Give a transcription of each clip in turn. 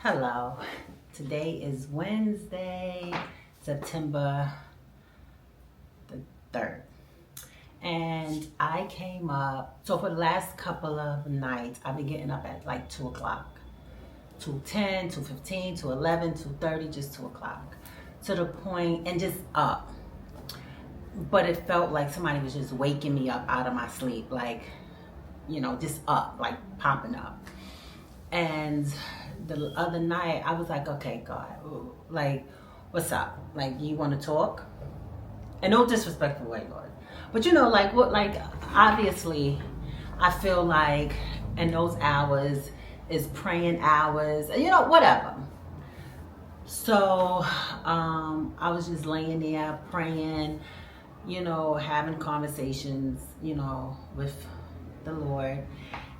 Hello. Today is Wednesday, September the 3rd. And I came up, so for the last couple of nights, I've been getting up at like 2 o'clock. 2:10, 2:15, 2:11, 2:30, just 2 o'clock. To the point, and just up. But it felt like somebody was just waking me up out of my sleep, like, just up, like popping up. And the other night, I was like, okay, God, like, what's up? Like, you want to talk? And no disrespectful way, Lord. But obviously, I feel like in those hours is praying hours, whatever. So, I was just laying there praying, having conversations, with the Lord,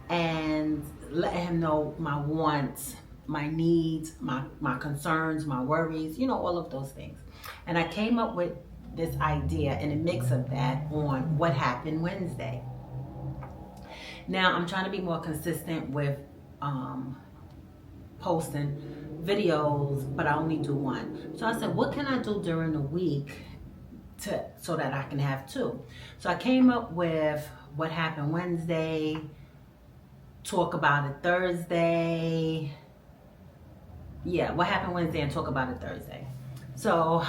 and letting him know my wants, my needs, my concerns, my worries, all of those things. And I came up with this idea and a mix of that on what happened Wednesday. Now I'm trying to be more consistent with posting videos, but I only do one. So I said, what can I do during the week so that I can have two? So I came up with what happened Wednesday, talk about it Thursday. Yeah, what happened Wednesday and talk about it Thursday. So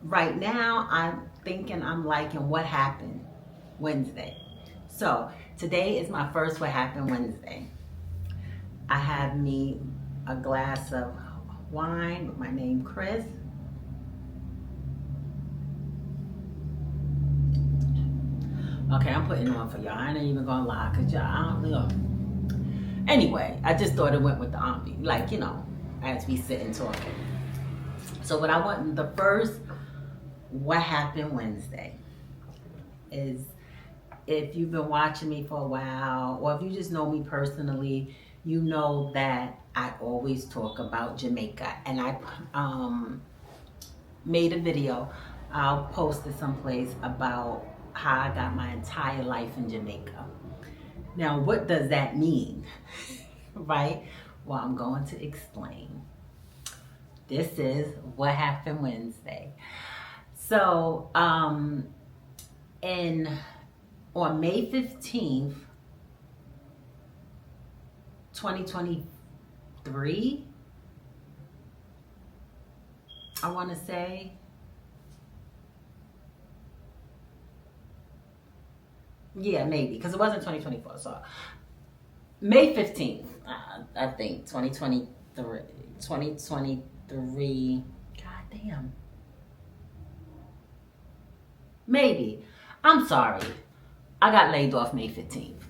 right now I'm thinking I'm liking what happened Wednesday. So today is my first what happened Wednesday. I have me a glass of wine with my name Chris. Okay, I'm putting it on for y'all. I ain't even gonna lie, cause y'all, I don't know. Anyway, I just thought it went with the ambi, as we sit and talking. So what I want, the first what happened Wednesday is, if you've been watching me for a while, or if you just know me personally, you know that I always talk about Jamaica. And I made a video, I'll post it someplace, about how I got my entire life in Jamaica. Now, what does that mean? Right? Well, I'm going to explain. This is what happened Wednesday. So, on May 15th, 2023, I want to say, yeah, maybe, because it wasn't 2024. So May 15th, I think, 2023. God damn. Maybe. I'm sorry. I got laid off May 15th.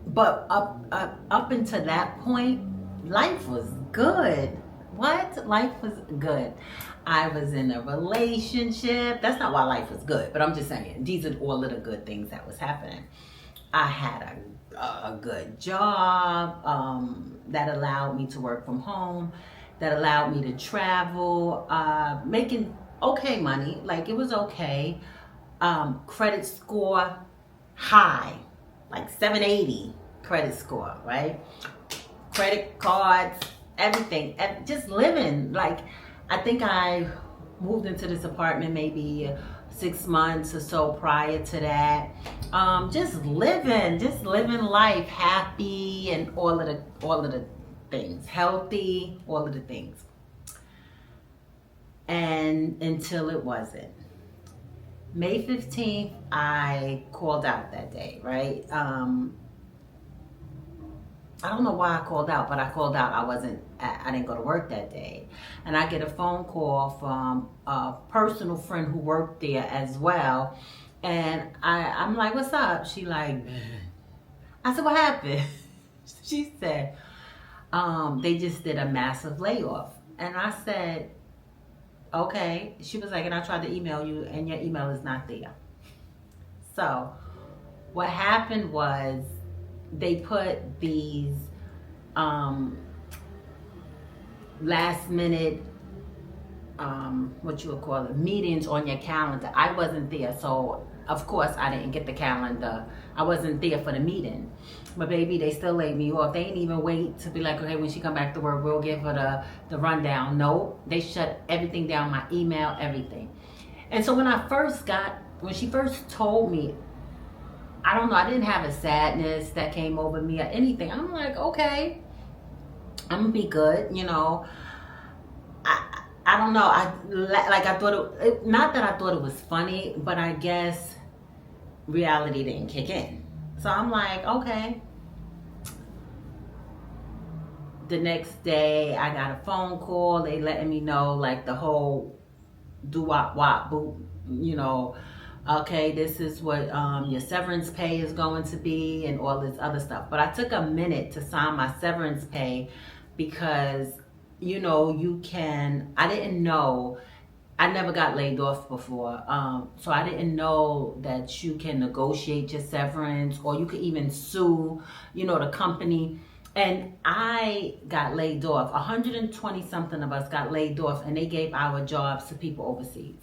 But up until that point, life was good. What? Life was good. I was in a relationship. That's not why life was good, but I'm just saying, these are all of the good things that was happening. I had a good job that allowed me to work from home, that allowed me to travel, making okay money, like it was okay. Credit score high, like 780 credit score, right? Credit cards, everything, and just living. Like, I think I moved into this apartment maybe 6 months or so prior to that. Just living life, happy, and all of the things, healthy, all of the things. And until it wasn't. May 15th, I called out that day, right? I don't know why I called out, but I called out. I didn't go to work that day. And I get a phone call from a personal friend who worked there as well. And I'm like, what's up? She like, I said, what happened? She said, they just did a massive layoff. And I said, okay. She was like, and I tried to email you and your email is not there. So what happened was, they put these last minute what you would call it, meetings on your calendar. I wasn't there, so of course, I didn't get the calendar. I wasn't there for the meeting. But baby, they still laid me off. They didn't even wait to be like, okay, when she come back to work, we'll give her the rundown. No, they shut everything down, my email, everything. And so when she first told me, I don't know, I didn't have a sadness that came over me or anything. I'm like, okay, I'm gonna be good, you know. I don't know. I thought it, not that I thought it was funny, but I guess reality didn't kick in. So I'm like, okay. The next day, I got a phone call. They letting me know like the whole do-wop-wop, boop, you know, okay, this is what your severance pay is going to be and all this other stuff. But I took a minute to sign my severance pay because, you know, I didn't know, I never got laid off before. So I didn't know that you can negotiate your severance or you could even sue, you know, the company. And I got laid off. 120 something of us got laid off, and they gave our jobs to people overseas.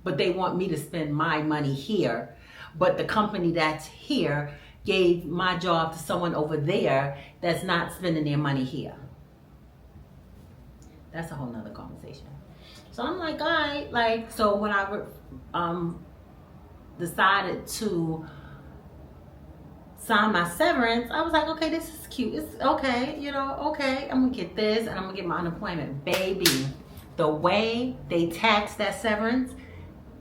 But they want me to spend my money here. But the company that's here gave my job to someone over there that's not spending their money here. That's a whole nother conversation. So I'm like, all right, like, so when I decided to sign my severance, I was like, okay, this is cute. It's okay, you know, okay, I'm gonna get this and I'm gonna get my unemployment. Baby, the way they taxed that severance,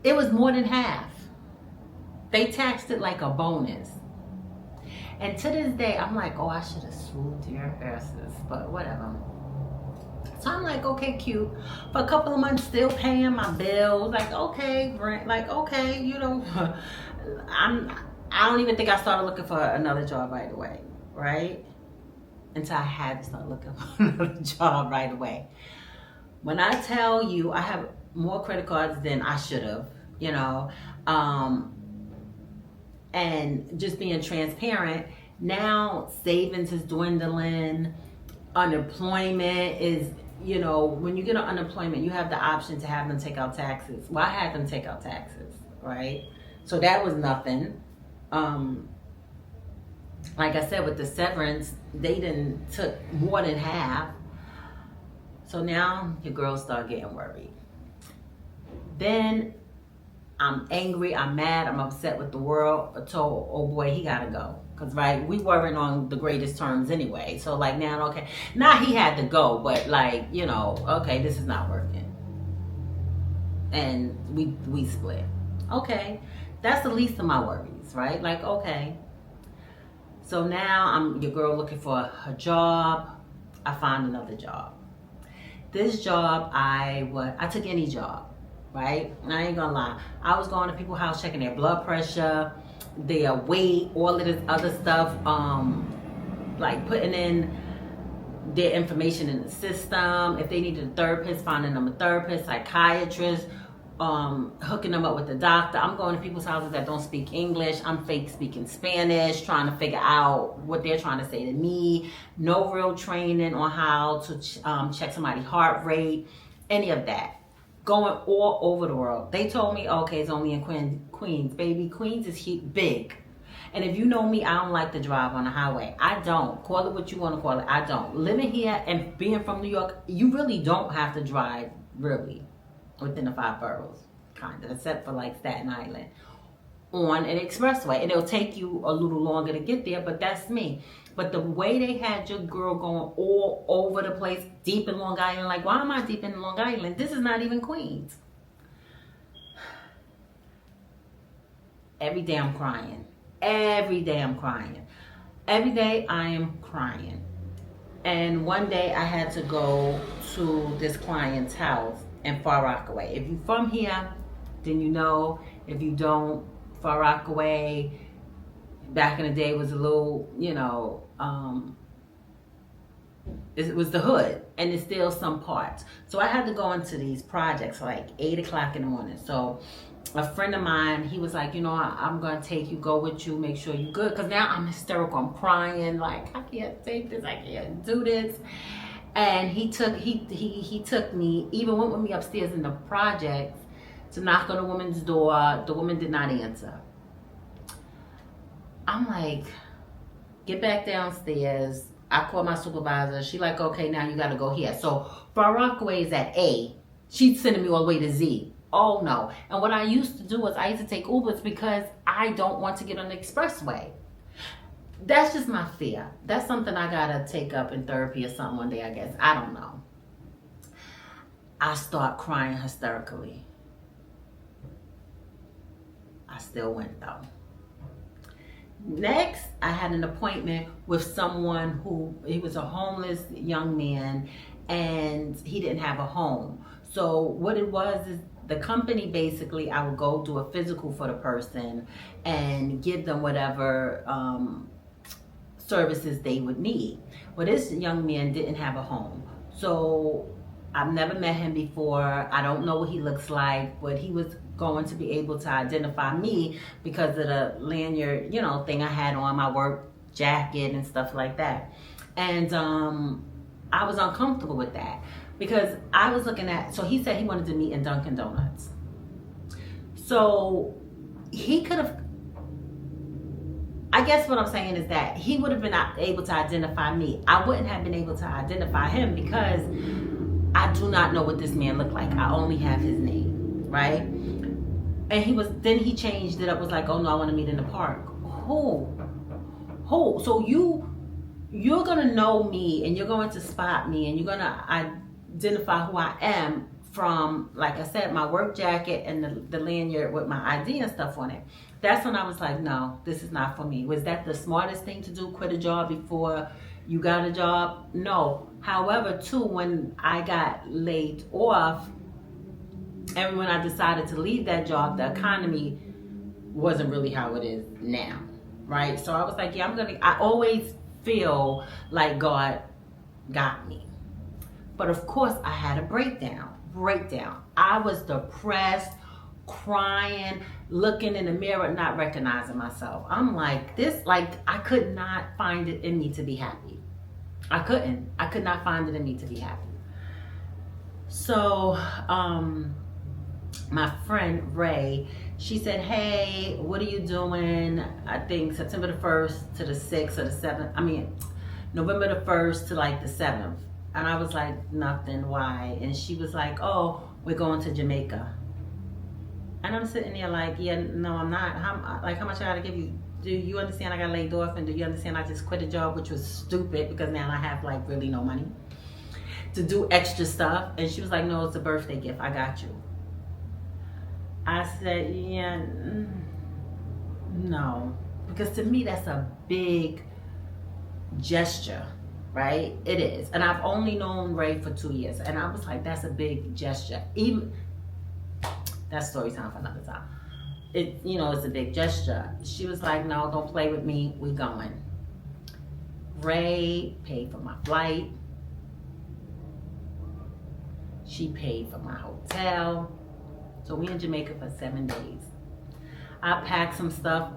it was more than half. They taxed it like a bonus. And to this day, I'm like, oh, I should have swooped your asses, but whatever. So I'm like, okay, cute. For a couple of months, still paying my bills. Like, okay, rent. Like, okay, you know, I don't even think I started looking for another job right away, right? Until I had to start looking for another job right away. When I tell you, I have more credit cards than I should have, you know, and just being transparent. Now savings is dwindling. Unemployment is, you know, when you get an unemployment, you have the option to have them take out taxes. Well, I had them take out taxes, right? So that was nothing. Like I said, with the severance, they didn't took more than half. So now your girls start getting worried. Then I'm angry, I'm mad, I'm upset with the world. I told, oh boy, he gotta go. Cause right, we weren't on the greatest terms anyway. So like now, okay, now he had to go, but like, you know, okay, this is not working. And we split. Okay, that's the least of my worries, right? Like, okay. So now I'm your girl looking for a job. I find another job. This job, I took any job. Right? And I ain't gonna lie. I was going to people's house checking their blood pressure, their weight, all of this other stuff, like putting in their information in the system. If they needed a therapist, finding them a therapist, psychiatrist, hooking them up with the doctor. I'm going to people's houses that don't speak English. I'm fake speaking Spanish, trying to figure out what they're trying to say to me. No real training on how to check somebody's heart rate, any of that. Going all over the world. They told me, okay, it's only in Queens. Baby, Queens is big. And if you know me, I don't like to drive on the highway. I don't. Call it what you want to call it. I don't. Living here and being from New York, you really don't have to drive, really, within the 5 boroughs, kind of, except for like Staten Island, on an expressway. And it'll take you a little longer to get there, but that's me. But the way they had your girl going all over the place, deep in Long Island, like, why am I deep in Long Island? This is not even Queens. Every day I'm crying. Every day I'm crying. Every day I am crying. And one day I had to go to this client's house in Far Rockaway. If you're from here, then you know. If you don't, Far Rockaway, back in the day was a little, you know, it was the hood, and it's still some parts. So I had to go into these projects like 8 o'clock in the morning. So a friend of mine, he was like, you know, I'm going to take you, go with you, make sure you're good. Because now I'm hysterical, I'm crying, like, I can't take this, I can't do this. And he took me, even went with me upstairs in the projects to knock on the woman's door. The woman did not answer. I'm like, get back downstairs. I call my supervisor. She like, okay, now you got to go here. So Far Rockaway is at A. She's sending me all the way to Z. Oh no. And what I used to do was I used to take Ubers because I don't want to get on the expressway. That's just my fear. That's something I got to take up in therapy or something one day, I guess. I don't know. I start crying hysterically. I still went though. Next, I had an appointment with someone he was a homeless young man and he didn't have a home. So what it was is the company basically, I would go do a physical for the person and give them whatever services they would need. Well, this young man didn't have a home. So I've never met him before. I don't know what he looks like, but he was going to be able to identify me because of the lanyard, thing I had on, my work jacket and stuff like that. And I was uncomfortable with that because I was looking at, so he said he wanted to meet in Dunkin' Donuts. So he could have, I guess what I'm saying is that he would have been able to identify me. I wouldn't have been able to identify him because I do not know what this man looked like. I only have his name, right? And then he changed it up, was like, oh no, I want to meet in the park. Who? So you're going to know me and you're going to spot me and you're going to identify who I am from, like I said, my work jacket and the lanyard with my ID and stuff on it. That's when I was like, no, this is not for me. Was that the smartest thing to do? Quit a job before you got a job? No. However, too, when I got laid off and when I decided to leave that job, the economy wasn't really how it is now, right? So I was like, yeah, I always feel like God got me. But of course, I had a breakdown. I was depressed, crying, looking in the mirror, not recognizing myself. I'm like, I could not find it in me to be happy. I could not find it in me to be happy. So, my friend Ray, she said, hey, what are you doing? I think September the 1st to the 6th or the 7th. November the 1st to like the 7th. And I was like, nothing, why? And she was like, oh, we're going to Jamaica. And I'm sitting there like, yeah, no, I'm not. How much I gotta give you? Do you understand I got laid off? And do you understand I just quit a job, which was stupid because now I have like really no money to do extra stuff? And she was like, no, it's a birthday gift. I got you. I said, yeah, no. Because to me, that's a big gesture, right? It is. And I've only known Ray for 2 years. And I was like, that's a big gesture. That's story time for another time. It's a big gesture. She was like, no, don't play with me. We going. Ray paid for my flight. She paid for my hotel. So we in Jamaica for 7 days. I packed some stuff.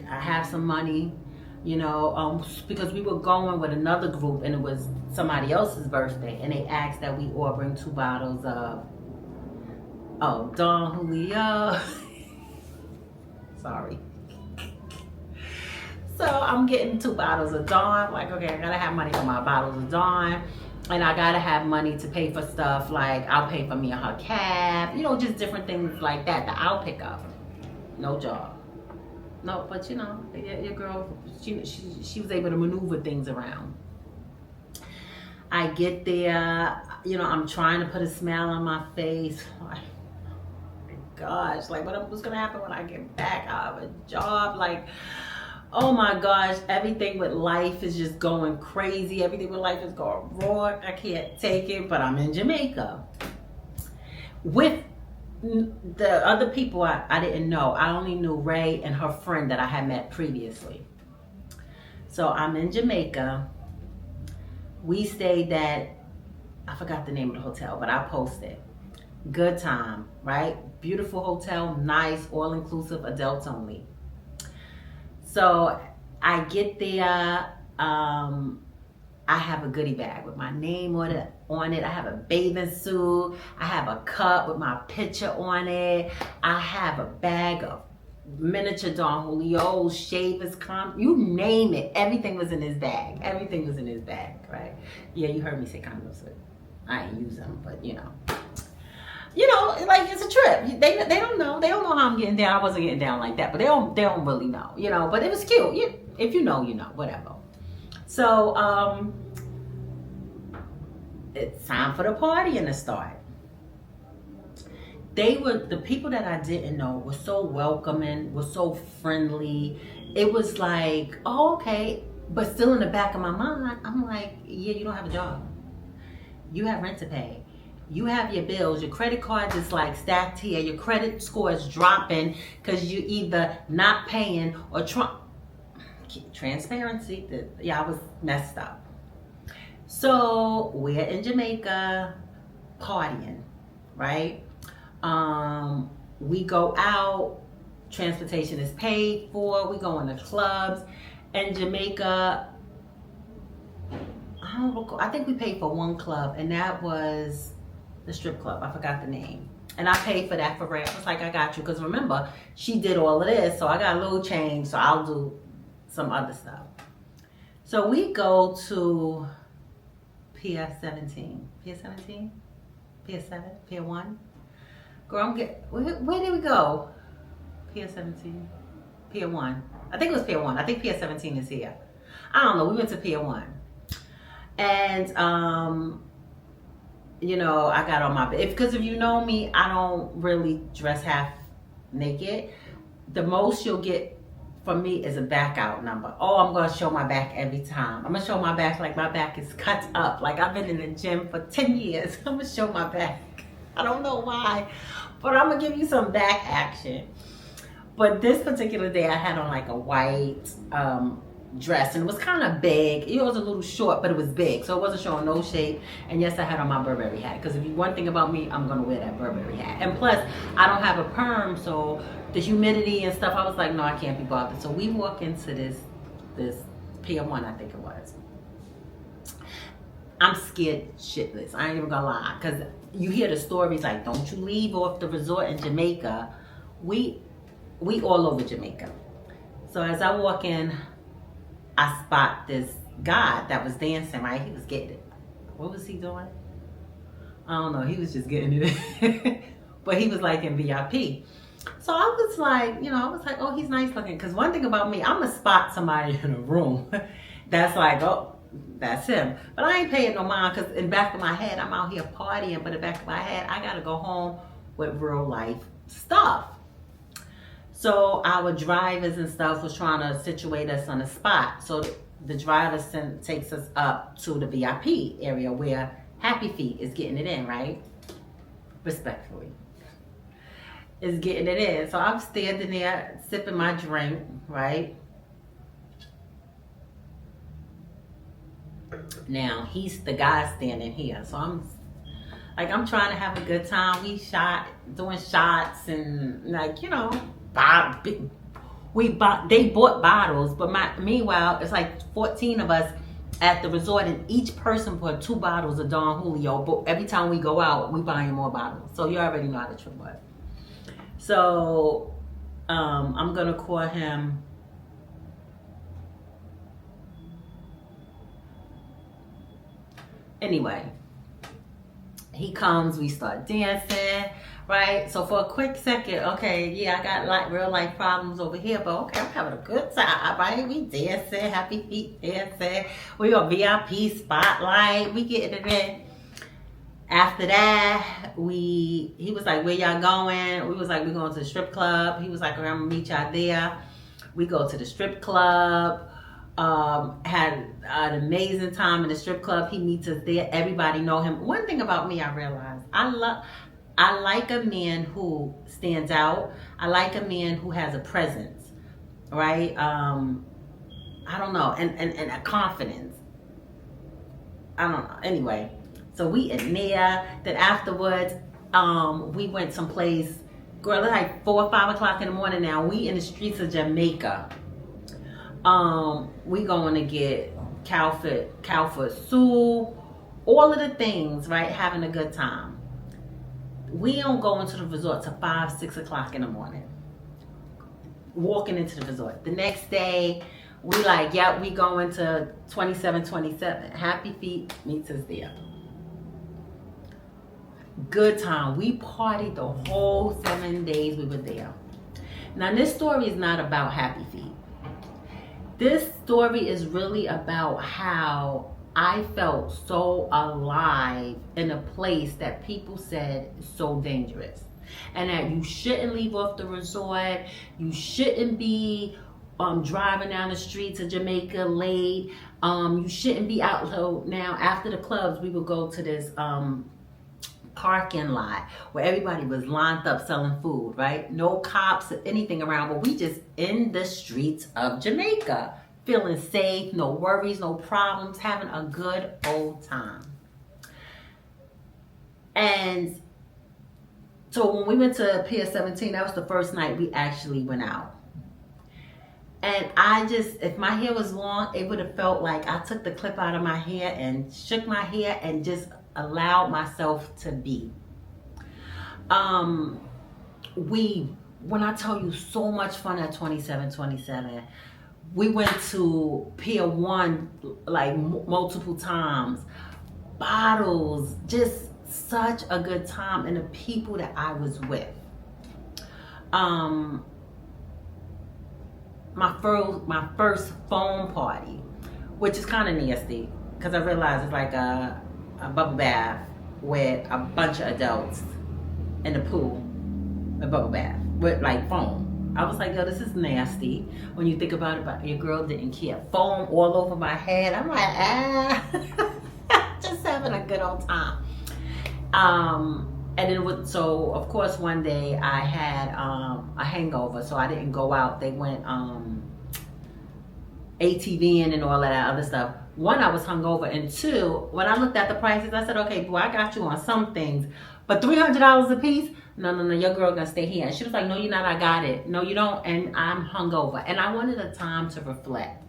I have some money, because we were going with another group and it was somebody else's birthday. And they asked that we all bring 2 bottles of Don Julio. Sorry. So I'm getting 2 bottles of Dawn. Like, okay, I gotta have money for my bottles of Dawn. And I gotta have money to pay for stuff like I'll pay for me and her cab. Just different things like that I'll pick up. No job. No, but your girl, she was able to maneuver things around. I get there, I'm trying to put a smile on my face. Like, gosh, like what's gonna happen when I get back? I have a job, like, oh my gosh, everything with life is just going crazy. Everything with life is going wrong. I can't take it, but I'm in Jamaica with the other people I didn't know. I only knew Ray and her friend that I had met previously. So I'm in Jamaica. We stayed at, I forgot the name of the hotel, but I posted. Good time, right? Beautiful hotel, nice, all-inclusive, adults only. So I get there, I have a goodie bag with my name on it. I have a bathing suit. I have a cup with my picture on it. I have a bag of miniature Don Julio, shavers, you name it. Everything was in his bag. Everything was in his bag, right? Yeah, you heard me say condoms, but I ain't use them, but you know, like it's a trip. They don't know. They don't know how I'm getting down. I wasn't getting down like that, but they don't really know, you know. But it was cute. If you know, you know. Whatever. So it's time for the partying to start. The people that I didn't know were so welcoming, were so friendly. It was like, oh, okay. But still in the back of my mind, I'm like, yeah, you don't have a job. You have rent to pay. You have your bills. Your credit card is like stacked here. Your credit score is dropping because you either not paying or transparency. I was messed up. So we're in Jamaica partying, right? We go out, transportation is paid for, we go in the clubs. In Jamaica, I think we paid for one club, and that was the strip club. I forgot the name. And I paid for that for Ray. I was like, I got you, because remember, she did all of this, so I got a little change, so I'll do some other stuff. So we go to Pier 17. Pier 17? Pier 7? Pier 1? Girl, where did we go? Pier 17? Pier 1. I think it was Pier 1. I think Pier 17 is here. I don't know. We went to Pier 1. And, you know, I got on my bed. Because if you know me, I don't really dress half naked. The most you'll get from me is a back out number. Oh, I'm going to show my back every time. I'm going to show my back like my back is cut up. Like I've been in the gym for 10 years. I'm going to show my back. I don't know why, but I'm gonna give you some back action. But this particular day I had on like a white dress, and it was kind of big. It was a little short, but it was big, so it wasn't showing no shape. And yes, I had on my Burberry hat, because if you one thing about me, I'm gonna wear that Burberry hat. And plus, I don't have a perm, so the humidity and stuff, I was like, no, I can't be bothered. So we walk into this Pier 1, I think it was. I'm scared shitless. I ain't even gonna lie, because you hear the stories like, don't you leave off the resort in Jamaica. We all over Jamaica. So as I walk in, I spot this guy that was dancing, right? He was getting it. What was he doing? I don't know. He was just getting it. But he was like in VIP. So I was like, oh, he's nice looking. Because one thing about me, I'm going to spot somebody in a room that's like, oh, that's him. But I ain't paying no mind, because in the back of my head, I'm out here partying. But in the back of my head, I got to go home with real life stuff. So our drivers and stuff was trying to situate us on a spot. So the driver takes us up to the VIP area where Happy Feet is getting it in, right? Respectfully. Is getting it in. So I'm standing there sipping my drink, right? Now, he's the guy standing here. So I'm trying to have a good time. Doing shots and they bought bottles, but meanwhile, it's like 14 of us at the resort, and each person bought 2 bottles of Don Julio, but every time we go out, we buying more bottles. So you already know how the trip was. So I'm gonna call him anyway. He comes, we start dancing, right? So for a quick second, okay, yeah, I got like real life problems over here, but okay, I'm having a good time, right? We dancing, Happy Feet dancing. We on VIP spotlight, we getting it in. After that, he was like, where y'all going? We was like, we going to the strip club. He was like, I'm gonna meet y'all there. We go to the strip club. Had an amazing time in the strip club. He meets us there. Everybody know him. One thing about me, I realized, I like a man who stands out. I like a man who has a presence, right? I don't know, and a confidence. I don't know. Anyway, so we in there. Then afterwards, we went someplace. Girl, it's like 4 or 5 o'clock in the morning now. We in the streets of Jamaica. We going to get cow foot soup, all of the things, right? Having a good time. We don't go into the resort till 5, 6 o'clock in the morning. Walking into the resort. The next day, we like, yep, we going to 2727. Happy Feet meets us there. Good time. We partied the whole 7 days we were there. Now, this story is not about Happy Feet. This story is really about how I felt so alive in a place that people said is so dangerous. And that you shouldn't leave off the resort. You shouldn't be driving down the streets of Jamaica late. You shouldn't be out. So now after the clubs, we would go to this parking lot where everybody was lined up selling food, right? No cops or anything around, but we just in the streets of Jamaica, feeling safe, no worries, no problems, having a good old time. And so when we went to Pier 17, that was the first night we actually went out. And I just, if my hair was long, it would have felt like I took the clip out of my hair and shook my hair and just allowed myself to be. When I tell you so much fun at 2727, we went to Pier 1 like multiple times, bottles, just such a good time, and the people that I was with. My first phone party, which is kind of nasty because I realized it's like a bubble bath with a bunch of adults in the pool, a bubble bath with like foam. I was like, yo, this is nasty. When you think about it, but your girl didn't care. Foam all over my head. I'm like, just having a good old time. And then so of course one day I had a hangover, so I didn't go out. They went ATVing and all of that other stuff. One, I was hungover, and two, when I looked at the prices, I said, okay, boy, I got you on some things, but $300 a piece? No, your girl gonna stay here. And she was like, no, you're not, I got it. No, you don't, and I'm hungover. And I wanted a time to reflect.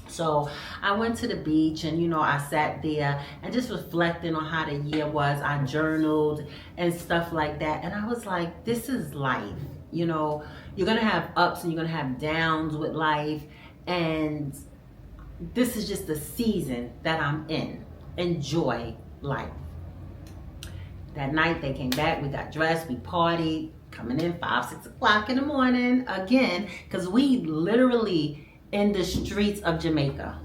So I went to the beach and, I sat there and just reflecting on how the year was. I journaled and stuff like that. And I was like, this is life. You're going to have ups and you're going to have downs with life. And this is just the season that I'm in. Enjoy life. That night they came back, we got dressed, we partied, coming in 5, 6 o'clock in the morning again, because we literally in the streets of Jamaica.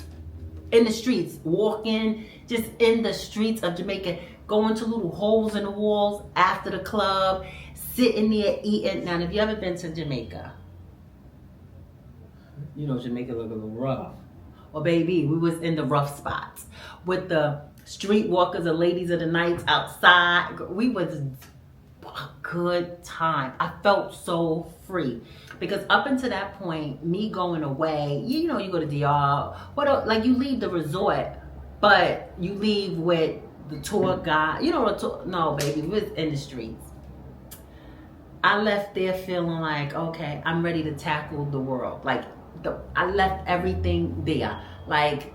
In the streets, walking, just in the streets of Jamaica, going to little holes in the walls after the club, sitting there eating. Now, if you ever been to Jamaica, Jamaica look a little rough. Well, baby, we was in the rough spots with the street walkers, the ladies of the nights outside. We was a good time. I felt so free. Because up until that point, me going away, you go to DR, like you leave the resort, but you leave with the tour guide. No, baby, we was in the streets. I left there feeling like, okay, I'm ready to tackle the world. Like, I left everything there. Like,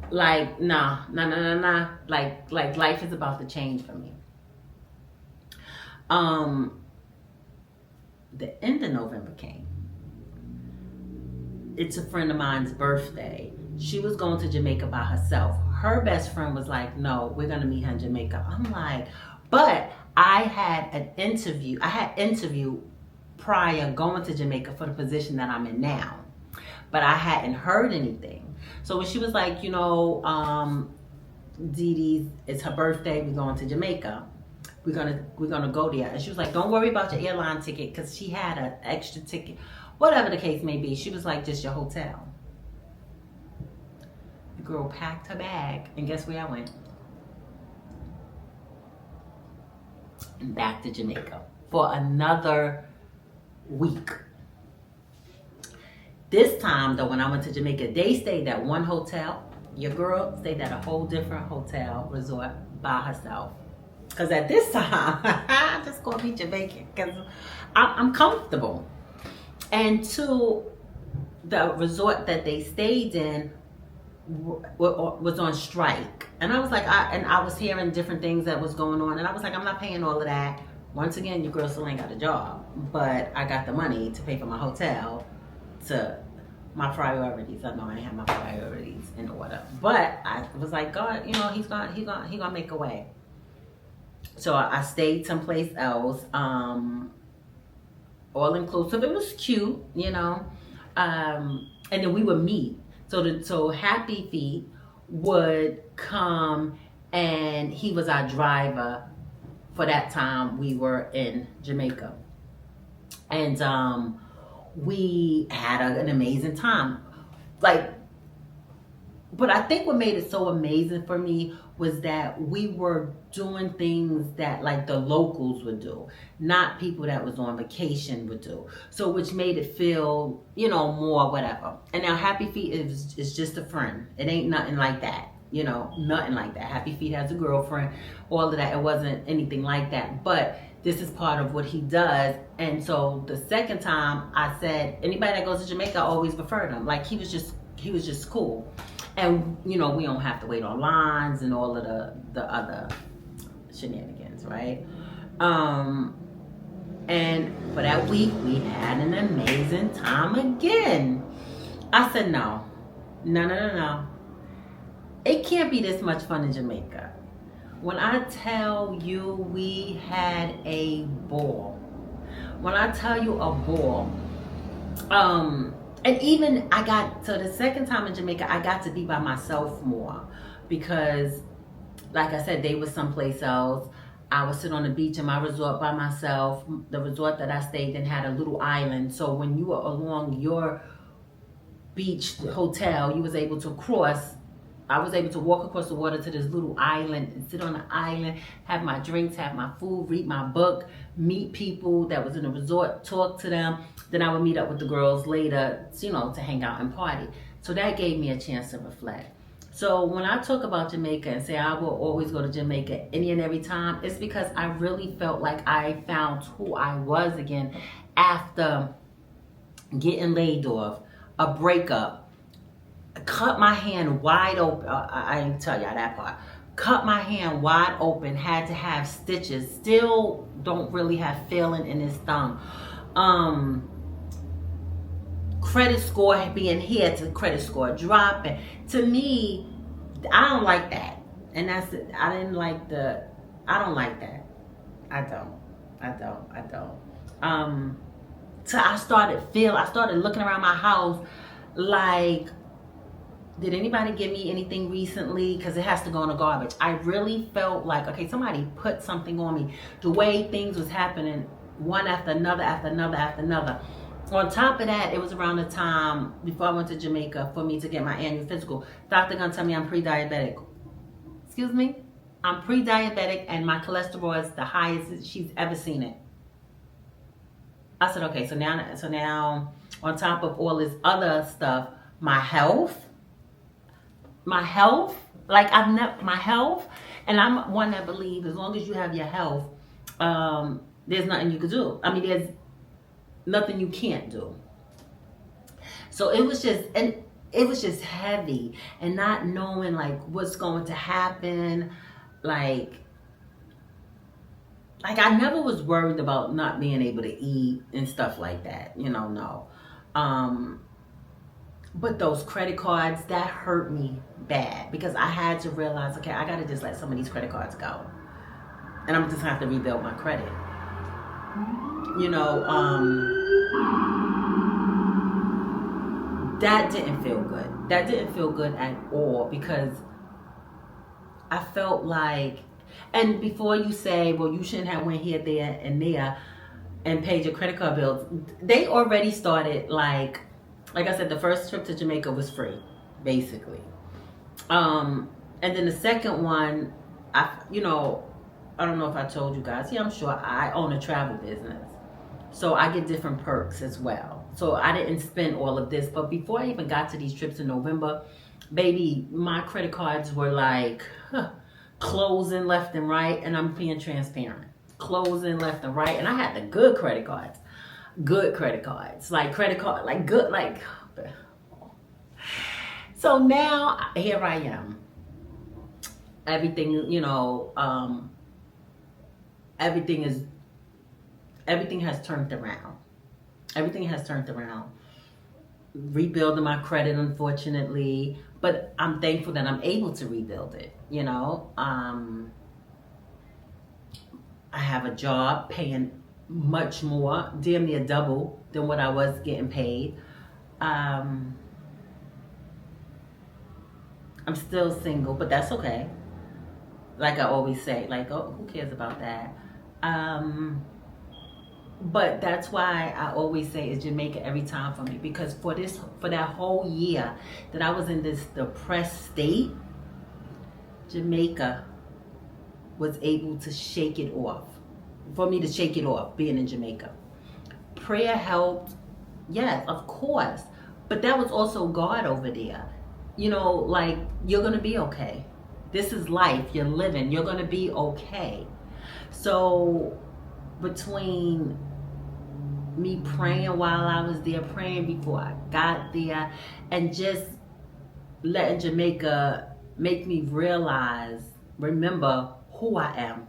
nah. Like life is about to change for me. The end of November came. It's a friend of mine's birthday. She was going to Jamaica by herself. Her best friend was like, no, we're going to meet her in Jamaica. I'm like, but I had interview prior going to Jamaica for the position that I'm in now. But I hadn't heard anything. So when she was like, Dee Dee, it's her birthday, we're going to Jamaica. We're gonna go there. And she was like, don't worry about your airline ticket, because she had an extra ticket. Whatever the case may be. She was like, just your hotel. The girl packed her bag, and guess where I went? Back to Jamaica for another week. This time, though, when I went to Jamaica, they stayed at one hotel. Your girl stayed at a whole different hotel resort by herself. Because at this time, I'm just going to be Jamaican because I'm comfortable. And to the resort that they stayed in, was on strike, and I was like, I was hearing different things that was going on, and I was like, I'm not paying all of that. Once again, your girl still ain't got a job, but I got the money to pay for my hotel, to my priorities. I know I have my priorities in order, but I was like, God, you know, he gonna make a way. So I stayed someplace else, all inclusive. It was cute, you know, and then we would meet. So Happy Feet would come, and he was our driver for that time we were in Jamaica, and we had an amazing time. Like, but I think what made it so amazing for me was that we were doing things that like the locals would do, not people that was on vacation would do. So which made it feel, you know, more whatever. And now Happy Feet is just a friend. It ain't nothing like that. You know, nothing like that. Happy Feet has a girlfriend, all of that. It wasn't anything like that. But this is part of what he does. And so the second time I said, anybody that goes to Jamaica, I always refer them. Like he was just cool. And, you know, we don't have to wait on lines and all of the other shenanigans, right? And for that week, we had an amazing time again. I said, no. It can't be this much fun in Jamaica. When I tell you we had a ball. When I tell you a ball, and even so the second time in Jamaica, I got to be by myself more because, like I said, they was someplace else. I would sit on the beach in my resort by myself. The resort that I stayed in had a little island. So when you were along your beach hotel, you was able to cross. I was able to walk across the water to this little island and sit on the island, have my drinks, have my food, read my book, meet people that was in the resort, talk to them. Then I would meet up with the girls later, you know, to hang out and party. So that gave me a chance to reflect. So when I talk about Jamaica and say I will always go to Jamaica any and every time, it's because I really felt like I found who I was again after getting laid off, a breakup, cut my hand wide open. I didn't tell y'all that part. Cut my hand wide open, had to have stitches, still don't really have feeling in his thumb. Credit score being hit to credit score dropping. To me, I don't like that. And that's it. I don't like that. I don't. So I started looking around my house like, did anybody give me anything recently? Because it has to go in the garbage. I really felt like, okay, somebody put something on me. The way things was happening, one after another, after another, after another. On top of that, it was around the time before I went to Jamaica for me to get my annual physical. Doctor gonna tell me I'm pre-diabetic. Excuse me? I'm pre-diabetic and my cholesterol is the highest she's ever seen it. I said, okay, so now on top of all this other stuff, my health, and I'm one that believes as long as you have your health, there's nothing you can do. I mean, there's nothing you can't do. So it was just heavy, and not knowing like what's going to happen. Like I never was worried about not being able to eat and stuff like that, you know, no. But those credit cards, that hurt me bad because I had to realize, okay, I gotta just let some of these credit cards go. And I'm just gonna have to rebuild my credit. You know, that didn't feel good. That didn't feel good at all because I felt like, and before you say, well, you shouldn't have went here, there, and there and paid your credit card bills, they already started like I said, the first trip to Jamaica was free, basically. And then the second one, I don't know if I told you guys. Yeah, I'm sure I own a travel business. So I get different perks as well. So I didn't spend all of this. But before I even got to these trips in November, baby, my credit cards were like closing left and right. And I'm being transparent. Closing left and right. And I had the good credit cards. So now here I am. Everything, everything is everything has turned around. Everything has turned around. Rebuilding my credit, unfortunately, but I'm thankful that I'm able to rebuild it. I have a job paying much more, damn near double than what I was getting paid. I'm still single, but that's okay. Like I always say, like, oh, who cares about that? But that's why I always say it's Jamaica every time for me, because for that whole year that I was in this depressed state, Jamaica was able to shake it off. For me to shake it off, being in Jamaica. Prayer helped, yes, of course. But that was also God over there. Like, you're going to be okay. This is life. You're living. You're going to be okay. So, between me praying while I was there, praying before I got there, and just letting Jamaica make me remember who I am.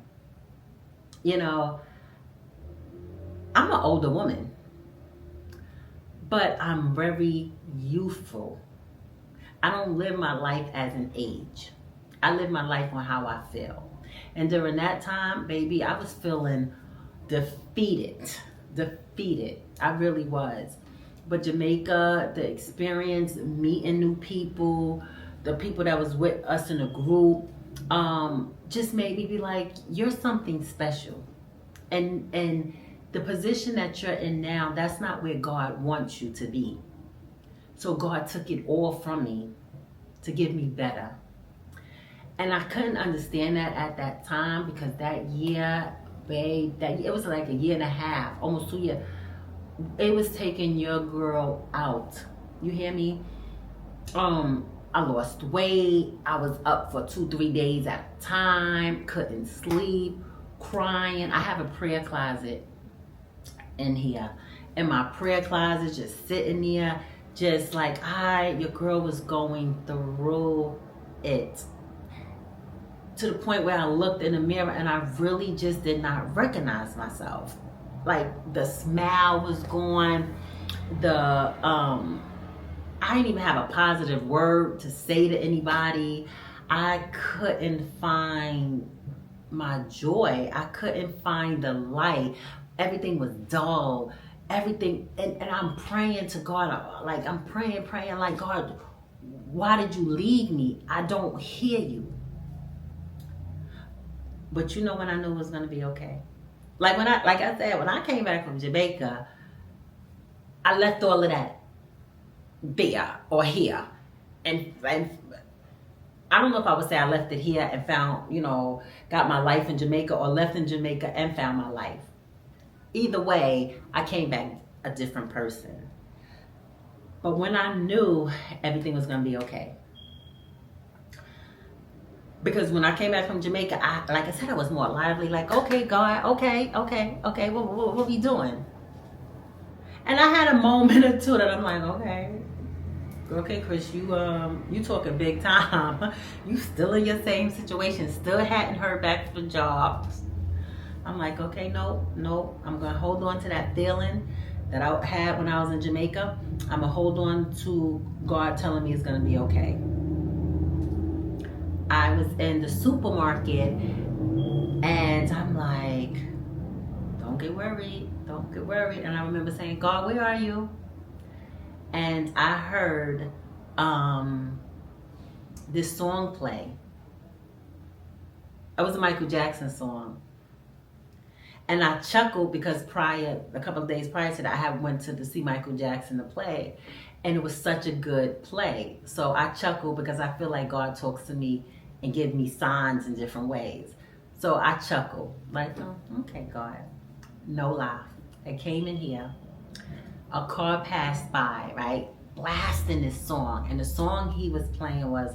I'm an older woman, but I'm very youthful. I don't live my life as an age. I live my life on how I feel. And during that time, baby, I was feeling defeated. I really was. But Jamaica, the experience, meeting new people, the people that was with us in the group, just made me be like, you're something special. And the position that you're in now, that's not where God wants you to be. So God took it all from me to give me better. And I couldn't understand that at that time, because that year, babe, it was like a year and a half, almost 2 years. It was taking your girl out. You hear me? I lost weight. I was up for 2-3 days at a time. Couldn't sleep, crying. I have a prayer closet in here. In my prayer closet, just sitting there, just like, your girl was going through it. To the point where I looked in the mirror and I really just did not recognize myself. Like, the smile was gone. I didn't even have a positive word to say to anybody. I couldn't find my joy. I couldn't find the light. Everything was dull. Everything, and I'm praying to God. Like, I'm praying, like, God, why did you leave me? I don't hear you. But when I knew it was going to be okay. Like I said, when I came back from Jamaica, I left all of that there or here. And I don't know if I would say I left it here and found, got my life in Jamaica, or left in Jamaica and found my life. Either way, I came back a different person. But when I knew everything was going to be okay. Because when I came back from Jamaica, like I said, I was more lively. Like, okay, God, okay, what we doing? And I had a moment or two that I'm like, okay, Chris, you talking big time. You still in your same situation, still hadn't heard back from jobs. I'm like, okay, no, I'm gonna hold on to that feeling that I had when I was in Jamaica. I'm gonna hold on to God telling me it's gonna be okay. I was in the supermarket and I'm like, don't get worried. And I remember saying, God, where are you? And I heard this song play. It was a Michael Jackson song. And I chuckled because a couple of days prior to that, I went to see Michael Jackson to play. And it was such a good play. So I chuckled because I feel like God talks to me and give me signs in different ways. So I chuckled, like, oh, okay, God. No lie. I came in here. A car passed by, right? Blasting this song. And the song he was playing was,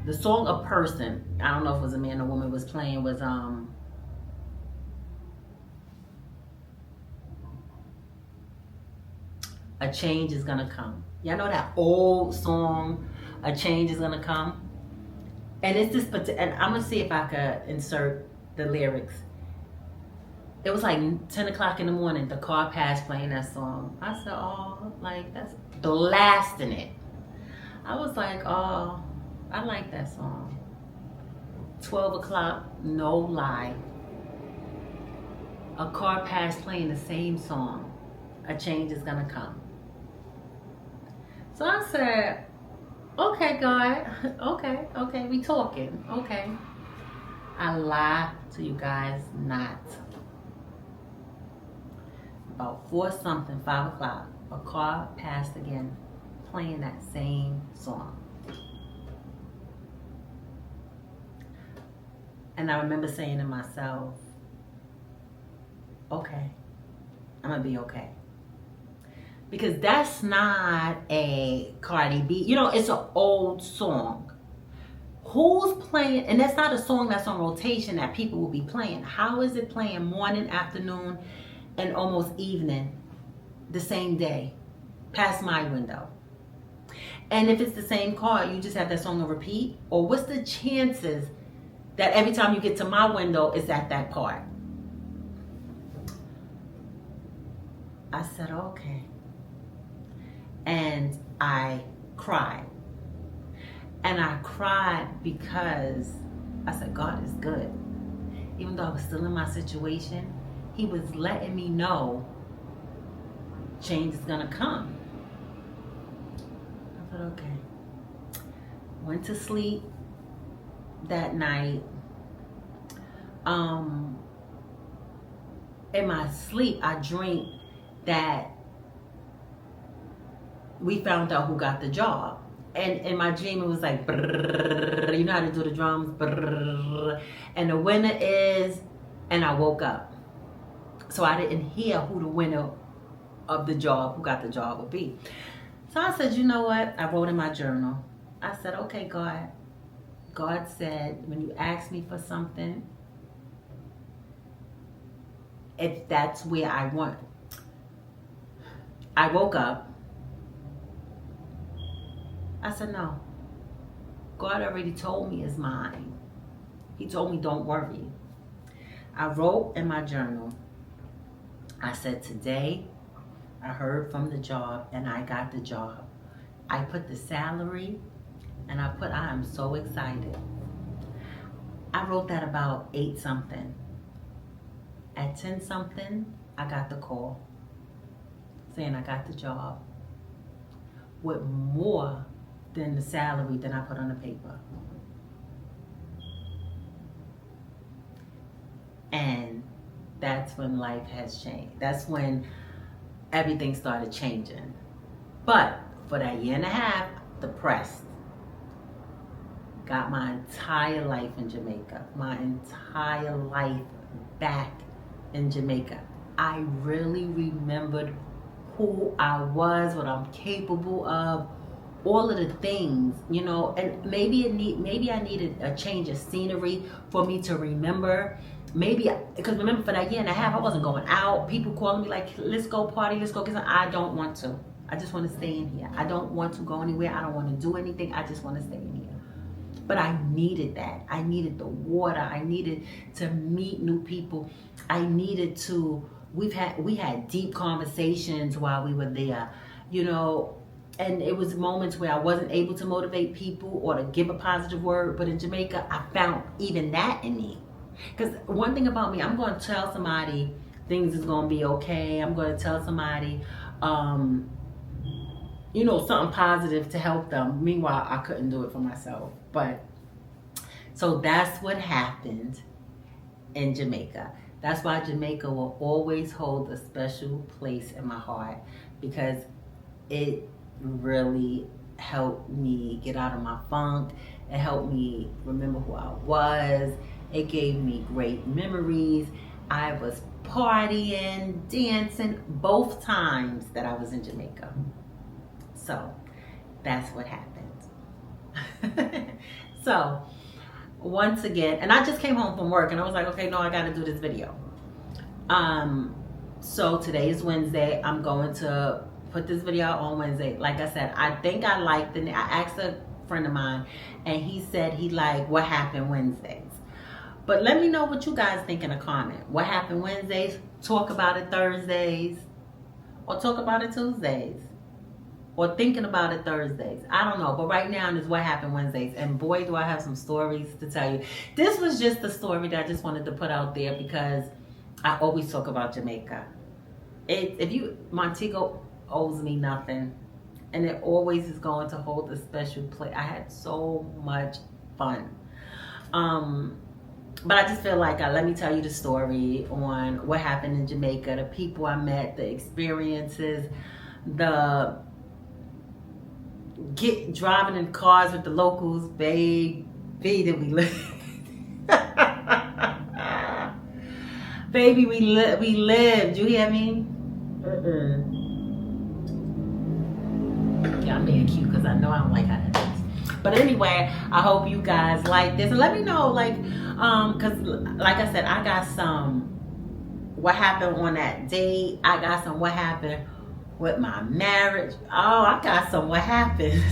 the song a person, I don't know if it was a man or woman, was playing was, A change is gonna come. Y'all know that old song, A Change is Gonna Come? And it's this, and I'm gonna see if I could insert the lyrics. It was like 10 o'clock in the morning, the car passed playing that song. I said, oh, like that's blasting it. I was like, oh, I like that song. 12 o'clock, no lie. A car passed playing the same song. A change is gonna come. So I said, okay, God, okay, we talking, okay. I lie to you guys not. About 4 something, 5 o'clock, a car passed again, playing that same song. And I remember saying to myself, okay, I'm gonna be okay. Because that's not a Cardi B, you know, it's an old song. Who's playing, and that's not a song that's on rotation that people will be playing. How is it playing morning, afternoon, and almost evening the same day past my window? And if it's the same car, you just have that song on repeat? Or what's the chances that every time you get to my window, it's at that part? I said, okay. And I cried. And I cried because I said, God is good. Even though I was still in my situation, He was letting me know change is gonna come. I said, okay. Went to sleep that night. In my sleep, I dreamed that we found out who got the job. And in my dream, it was like, brrr, you know how to do the drums? Brrr, and the winner is, and I woke up. So I didn't hear who the winner of the job, who got the job would be. So I said, you know what? I wrote in my journal. I said, okay, God. God said, when you ask me for something, if that's where I want. I woke up. I said, no. God already told me it's mine. He told me don't worry. I wrote in my journal, I said, today I heard from the job and I got the job. I put the salary and I put, I am so excited. I wrote that about 8 something. At 10 something, I got the call saying I got the job with more than the salary that I put on the paper. And that's when life has changed. That's when everything started changing. But for that year and a half, depressed. Got my entire life in Jamaica. My entire life back in Jamaica. I really remembered who I was, what I'm capable of, all of the things, you know, and maybe I needed a change of scenery for me to remember. Maybe, because remember for that year and a half, I wasn't going out. People calling me like, let's go party, let's go get some. I don't want to. I just want to stay in here. I don't want to go anywhere. I don't want to do anything. I just want to stay in here. But I needed that. I needed the water. I needed to meet new people. I needed to, we had deep conversations while we were there, you know, and it was moments where I wasn't able to motivate people or to give a positive word. But in Jamaica, I found even that in me. Because one thing about me, I'm going to tell somebody things is going to be okay. I'm going to tell somebody, you know, something positive to help them. Meanwhile, I couldn't do it for myself. But so that's what happened in Jamaica. That's why Jamaica will always hold a special place in my heart, because it really helped me get out of my funk. It helped me remember who I was. It gave me great memories. I was partying, dancing both times that I was in Jamaica. So that's what happened. So once again, and I just came home from work and I was like, okay, no, I got to do this video. So today is Wednesday. I'm going to put this video out on Wednesday. Like I said, I think I liked it. I asked a friend of mine, and he said he liked What Happened Wednesdays. But let me know what you guys think in a comment. What Happened Wednesdays? Talk about it Thursdays, or talk about it Tuesdays, or thinking about it Thursdays. I don't know. But right now it's What Happened Wednesdays. And boy, do I have some stories to tell you. This was just a story that I just wanted to put out there because I always talk about Jamaica. Montego owes me nothing. And it always is going to hold a special place. I had so much fun. But I just feel like, let me tell you the story on what happened in Jamaica, the people I met, the experiences, driving in cars with the locals, baby, did we live. Baby, we lived. You hear me? Yeah, I'm being cute because I know I don't like how that is. But anyway, I hope you guys like this. And let me know, because like I said, I got some what happened on that date. I got some what happened with my marriage. Oh, I got some what happened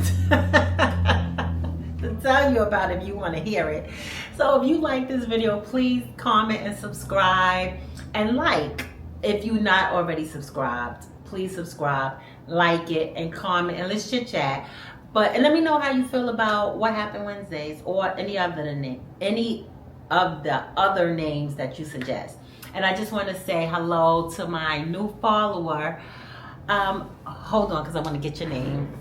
to tell you about if you want to hear it. So if you like this video, please comment and subscribe. And like, if you're not already subscribed, please subscribe, like it, and comment, and let's chit chat. And let me know how you feel about What Happened Wednesdays, or any of the other names that you suggest. And I just want to say hello to my new follower. Hold on, because I want to get your name.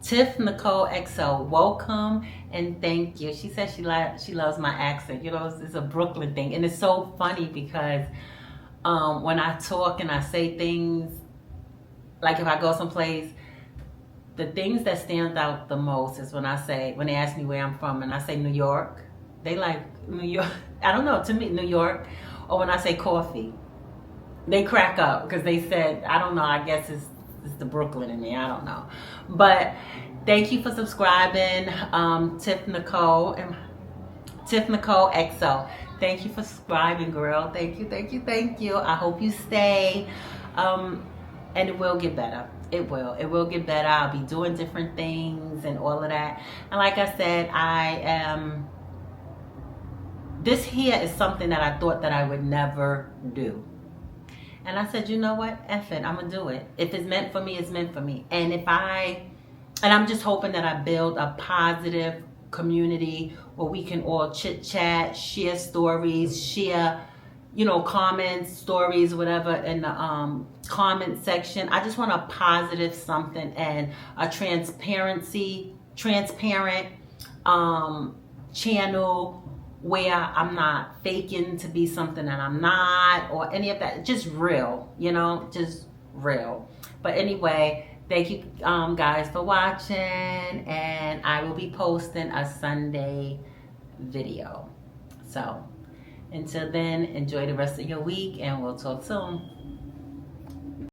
Tiff Nicole XO, welcome and thank you. She says she loves my accent. You know, it's a Brooklyn thing, and it's so funny because when I talk and I say things, like if I go someplace, the things that stand out the most is when they ask me where I'm from, and I say New York. They like New York. I don't know. To me, New York. Or when I say coffee, they crack up because they said, I don't know. I guess it's the Brooklyn in me. I don't know. But thank you for subscribing, Tiff Nicole XO. Thank you for subscribing, girl. Thank you. I hope you stay. And it will get better. It will get better. I'll be doing different things and all of that. And like I said, this here is something that I thought that I would never do. And I said, you know what? F it, I'm gonna do it. If it's meant for me, it's meant for me. And I'm just hoping that I build a positive community where we can all chit chat, share stories, share, comments, stories, whatever in the comment section. I just want a positive something and a transparent channel where I'm not faking to be something that I'm not, or any of that. Just real, just real. But anyway, thank you guys for watching, and I will be posting a Sunday video. So until then, enjoy the rest of your week, and we'll talk soon.